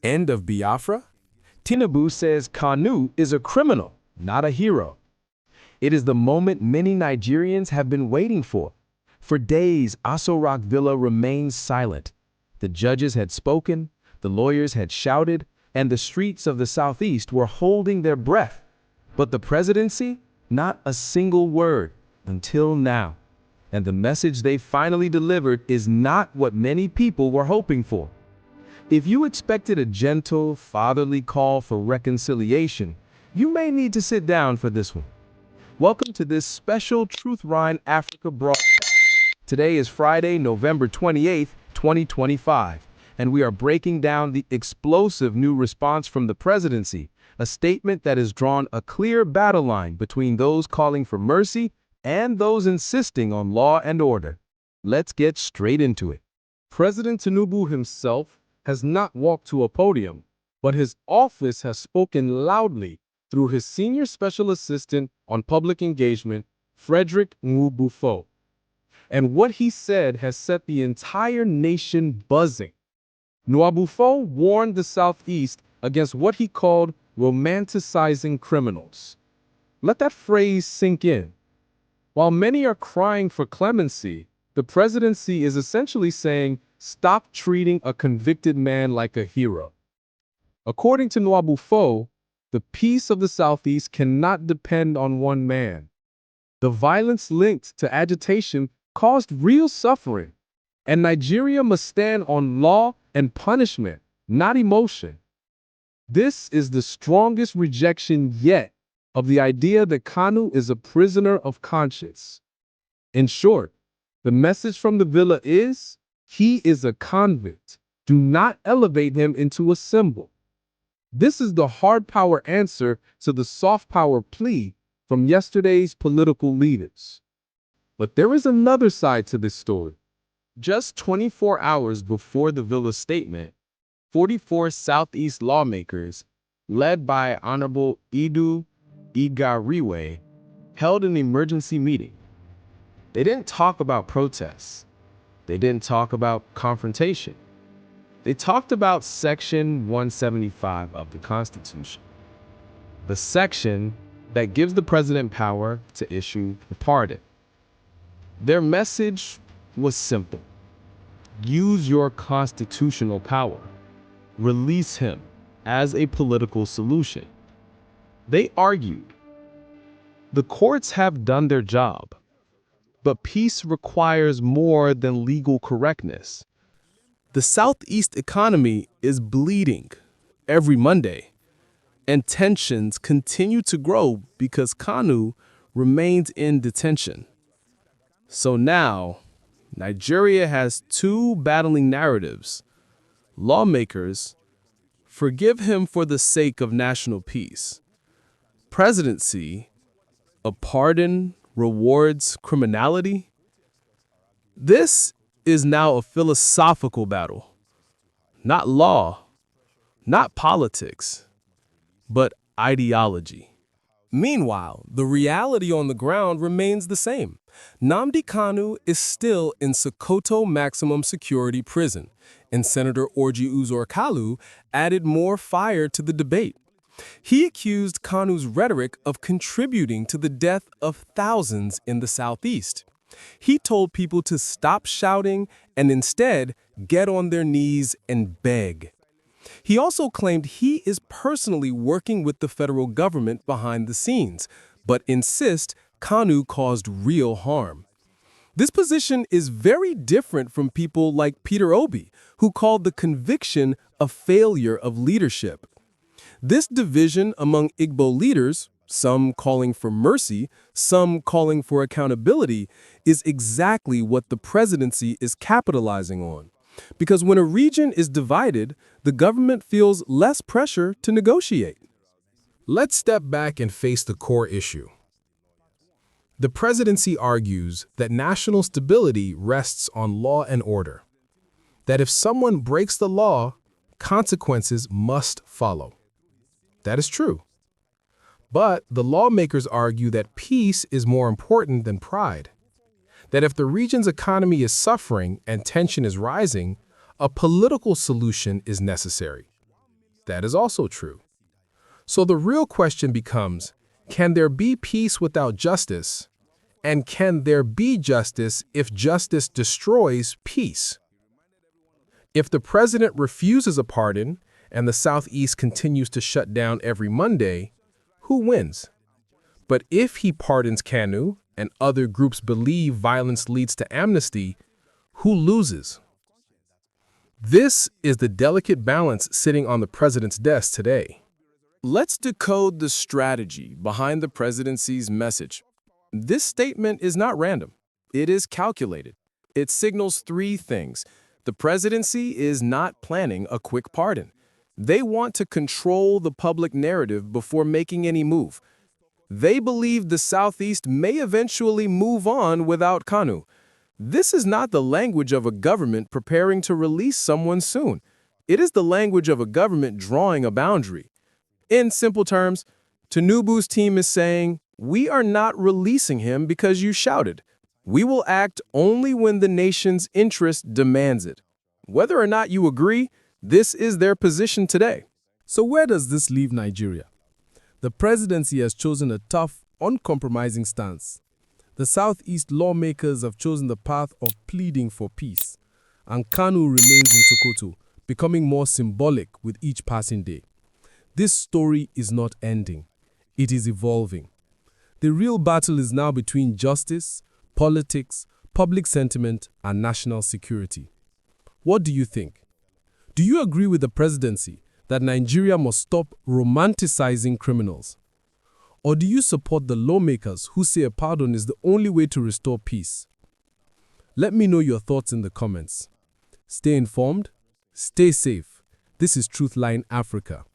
End of Biafra? Tinubu says Kanu is a criminal, not a hero. It is the moment many Nigerians have been waiting for. For days, Aso Rock Villa remained silent. The judges had spoken, the lawyers had shouted, and the streets of the Southeast were holding their breath. But the presidency? Not a single word, until now. And the message they finally delivered is not what many people were hoping for. If you expected a gentle, fatherly call for reconciliation, you may need to sit down for this one. Welcome to this special TruthLine Africa broadcast. Today is Friday, November 28th, 2025, and we are breaking down the explosive new response from the presidency, a statement that has drawn a clear battle line between those calling for mercy and those insisting on law and order. Let's get straight into it. President Tinubu himself has not walked to a podium, but his office has spoken loudly through his senior special assistant on public engagement, Frederick Nwubufo. And what he said has set the entire nation buzzing. Nwubufo warned the Southeast against what he called romanticizing criminals. Let that phrase sink in. While many are crying for clemency, the presidency is essentially saying, stop treating a convicted man like a hero. According to Nwubufo, the peace of the Southeast cannot depend on one man. The violence linked to agitation caused real suffering, and Nigeria must stand on law and punishment, not emotion. This is the strongest rejection yet of the idea that Kanu is a prisoner of conscience. In short, the message from the villa is, he is a convict. Do not elevate him into a symbol. This is the hard power answer to the soft power plea from yesterday's political leaders. But there is another side to this story. Just 24 hours before the villa statement, 44 Southeast lawmakers, led by Honorable Idu Igariwe, held an emergency meeting. They didn't talk about protests. They didn't talk about confrontation. They talked about Section 175 of the Constitution, the section that gives the president power to issue a pardon. Their message was simple. Use your constitutional power. Release him as a political solution. They argued, the courts have done their job, but peace requires more than legal correctness. The Southeast economy is bleeding every Monday, and tensions continue to grow because Kanu remains in detention. So now, Nigeria has two battling narratives. Lawmakers, forgive him for the sake of national peace. Presidency, a pardon rewards criminality. This is now a philosophical battle. Not law, not politics, but ideology. Meanwhile, the reality on the ground remains the same. Nnamdi Kanu is still in Sokoto maximum security prison, and Senator Orji Uzor Kalu added more fire to the debate. He accused Kanu's rhetoric of contributing to the death of thousands in the Southeast. He told people to stop shouting and instead get on their knees and beg. He also claimed he is personally working with the federal government behind the scenes, but insists Kanu caused real harm. This position is very different from people like Peter Obi, who called the conviction a failure of leadership. This division among Igbo leaders, some calling for mercy, some calling for accountability, is exactly what the presidency is capitalizing on. Because when a region is divided, the government feels less pressure to negotiate. Let's step back and face the core issue. The presidency argues that national stability rests on law and order, that if someone breaks the law, consequences must follow. That is true. But the lawmakers argue that peace is more important than pride, that if the region's economy is suffering and tension is rising, a political solution is necessary. That is also true. So the real question becomes, can there be peace without justice? And can there be justice if justice destroys peace? If the president refuses a pardon and the Southeast continues to shut down every Monday, who wins? But if he pardons Kanu and other groups believe violence leads to amnesty, who loses? This is the delicate balance sitting on the president's desk today. Let's decode the strategy behind the presidency's message. This statement is not random. It is calculated. It signals three things. The presidency is not planning a quick pardon. They want to control the public narrative before making any move. They believe the Southeast may eventually move on without Kanu. This is not the language of a government preparing to release someone soon. It is the language of a government drawing a boundary. In simple terms, Tinubu's team is saying, we are not releasing him because you shouted. We will act only when the nation's interest demands it. Whether or not you agree, this is their position today. So where does this leave Nigeria? The presidency has chosen a tough, uncompromising stance. The Southeast lawmakers have chosen the path of pleading for peace, and Kanu remains in Sokoto, becoming more symbolic with each passing day. This story is not ending. It is evolving. The real battle is now between justice, politics, public sentiment, and national security. What do you think? Do you agree with the presidency that Nigeria must stop romanticizing criminals? Or do you support the lawmakers who say a pardon is the only way to restore peace? Let me know your thoughts in the comments. Stay informed, stay safe. This is TruthLine Africa.